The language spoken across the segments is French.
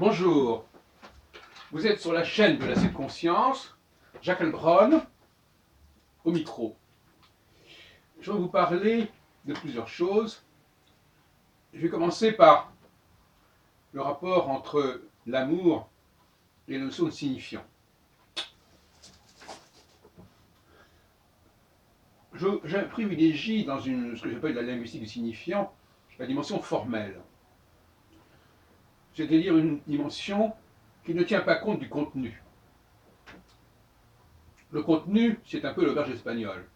Bonjour, vous êtes sur la chaîne de la Subconscience, Jacques Heilbronn, au micro. Je vais vous parler de plusieurs choses. Je vais commencer par le rapport entre l'amour et la notion de signifiant. Je privilégie dans ce que j'appelle la linguistique du signifiant la dimension formelle, c'est-à-dire une dimension qui ne tient pas compte du contenu. Le contenu, c'est un peu l'auberge espagnole.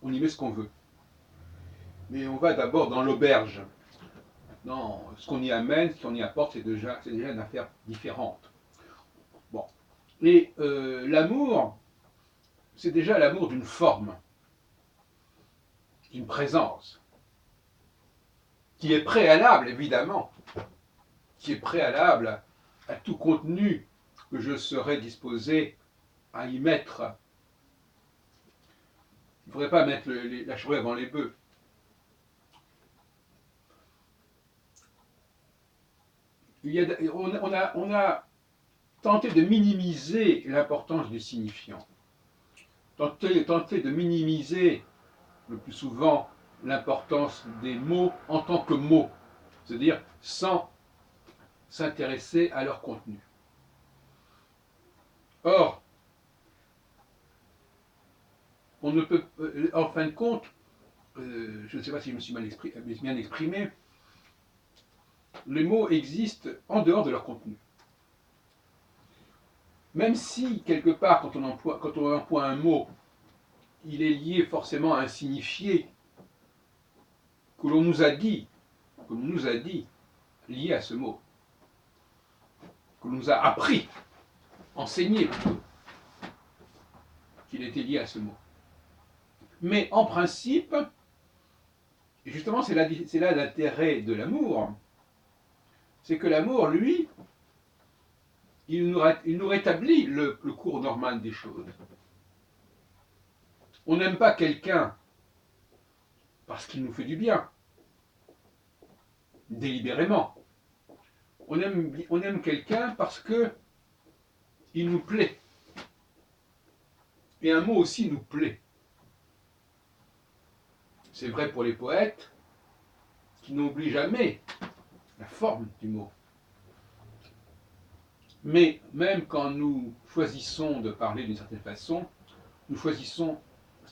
On y met ce qu'on veut. Mais on va d'abord dans l'auberge. Non, ce qu'on y amène, ce qu'on y apporte, c'est déjà une affaire différente. Bon. Et l'amour, c'est déjà l'amour d'une forme, d'une présence, qui est préalable, évidemment, qui est préalable à tout contenu que je serais disposé à y mettre. Il ne faudrait pas mettre la charrue avant les bœufs. On a tenté de minimiser l'importance du signifiant, tenté de minimiser le plus souvent l'importance des mots en tant que mots, c'est-à-dire sans s'intéresser à leur contenu. Or, on ne peut, en fin de compte, je ne sais pas si je me suis bien exprimé, les mots existent en dehors de leur contenu. Même si, quelque part, quand on emploie un mot, il est lié forcément à un signifié que l'on nous a dit, lié à ce mot, que l'on nous a appris, enseigné plutôt, qu'il était lié à ce mot. Mais en principe, et justement c'est là l'intérêt de l'amour, c'est que l'amour, lui, il nous rétablit le cours normal des choses. On n'aime pas quelqu'un parce qu'il nous fait du bien, délibérément. On aime quelqu'un parce que il nous plaît. Et un mot aussi nous plaît. C'est vrai pour les poètes qui n'oublient jamais la forme du mot. Mais même quand nous choisissons de parler d'une certaine façon, nous choisissons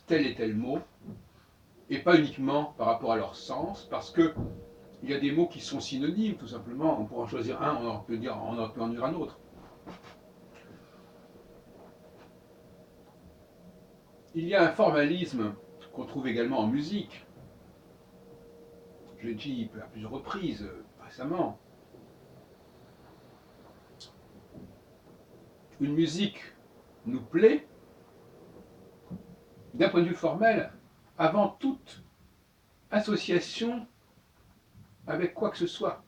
tel et tel mot, et pas uniquement par rapport à leur sens, parce que il y a des mots qui sont synonymes, tout simplement. On pourra en choisir un, on peut en dire un autre. Il y a un formalisme qu'on trouve également en musique. Je l'ai dit à plusieurs reprises récemment. Une musique nous plaît d'un point de vue formel avant toute association avec quoi que ce soit.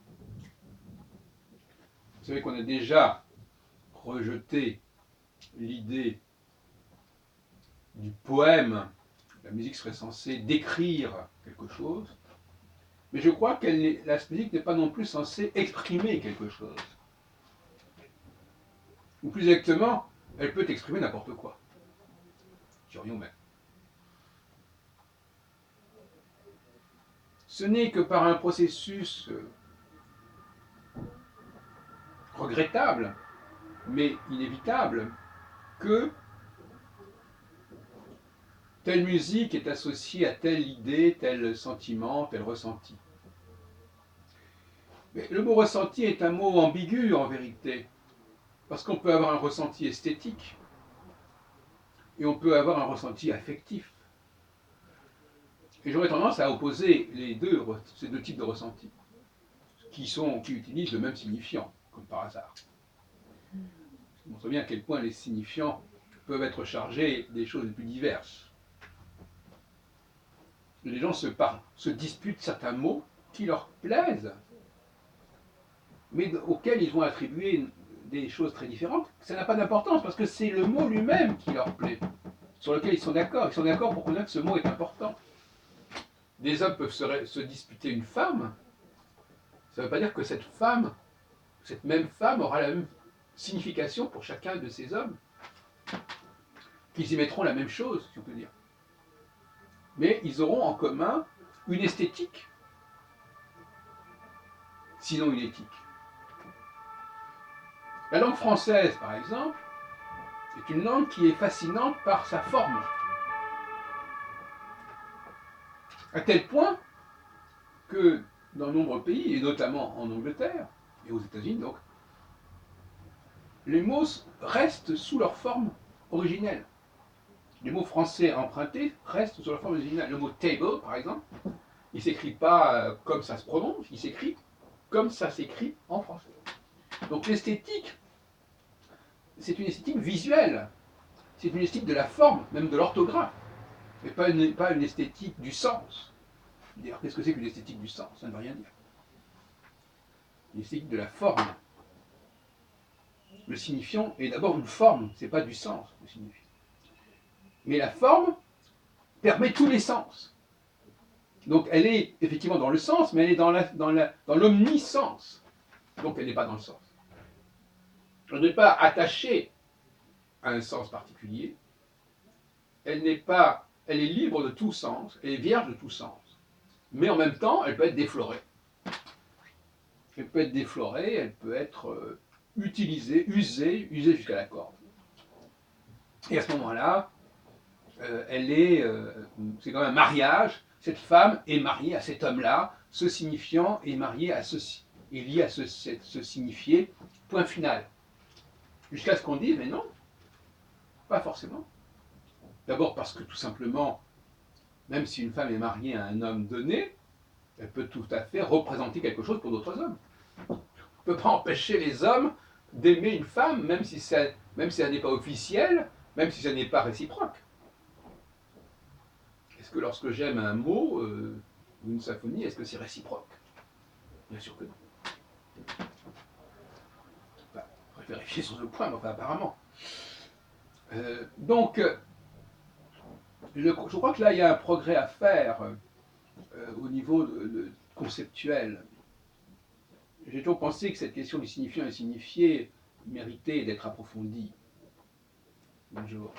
Vous savez qu'on a déjà rejeté l'idée du poème. La musique serait censée décrire quelque chose, mais je crois que la musique n'est pas non plus censée exprimer quelque chose. Ou plus exactement, elle peut exprimer n'importe quoi. Dirions même. Ce n'est que par un processus regrettable, mais inévitable, que telle musique est associée à telle idée, tel sentiment, tel ressenti. Mais le mot ressenti est un mot ambigu en vérité, parce qu'on peut avoir un ressenti esthétique et on peut avoir un ressenti affectif. Et j'aurais tendance à opposer ces deux types de ressentis, qui utilisent le même signifiant, comme par hasard. Ça montre bien à quel point les signifiants peuvent être chargés des choses les plus diverses. Les gens se disputent certains mots qui leur plaisent, mais auxquels ils vont attribuer des choses très différentes. Ça n'a pas d'importance parce que c'est le mot lui-même qui leur plaît, sur lequel ils sont d'accord. Ils sont d'accord pour connaître que ce mot est important. Des hommes peuvent se disputer une femme, ça ne veut pas dire que cette femme cette même femme aura la même signification pour chacun de ces hommes, qu'ils y mettront la même chose, si on peut dire. Mais ils auront en commun une esthétique, sinon une éthique. La langue française, par exemple, est une langue qui est fascinante par sa forme. À tel point que dans de nombreux pays, et notamment en Angleterre et aux États-Unis, donc, les mots restent sous leur forme originelle. Les mots français empruntés restent sous leur forme originelle. Le mot table, par exemple, il ne s'écrit pas comme ça se prononce, il s'écrit comme ça s'écrit en français. Donc l'esthétique, c'est une esthétique visuelle, c'est une esthétique de la forme, même de l'orthographe, mais pas une esthétique du sens. D'ailleurs, qu'est-ce que c'est qu'une esthétique du sens? Ça ne veut rien dire. Une esthétique de la forme. Le signifiant est d'abord une forme, c'est pas du sens, le signifiant. Mais la forme permet tous les sens. Donc elle est effectivement dans le sens, mais elle est dans l'omniscience. Donc elle n'est pas dans le sens. Elle n'est pas attachée à un sens particulier. Elle est libre de tout sens, elle est vierge de tout sens. Mais en même temps, elle peut être déflorée. Elle peut être déflorée, elle peut être utilisée, usée jusqu'à la corde. Et à ce moment-là, c'est comme un mariage. Cette femme est mariée à cet homme-là, ce signifiant est marié à ceci, est lié à ce signifié, point final. Jusqu'à ce qu'on dise, mais non, pas forcément. D'abord parce que tout simplement, même si une femme est mariée à un homme donné, elle peut tout à fait représenter quelque chose pour d'autres hommes. On ne peut pas empêcher les hommes d'aimer une femme, même si ça n'est pas officiel, même si ça n'est pas réciproque. Est-ce que lorsque j'aime un mot ou une symphonie, est-ce que c'est réciproque? Bien sûr que non. Enfin, on va vérifier sur ce point, mais enfin, apparemment. Donc, je crois que là, il y a un progrès à faire au niveau conceptuel. J'ai toujours pensé que cette question du signifiant et signifié méritait d'être approfondie. Bonjour.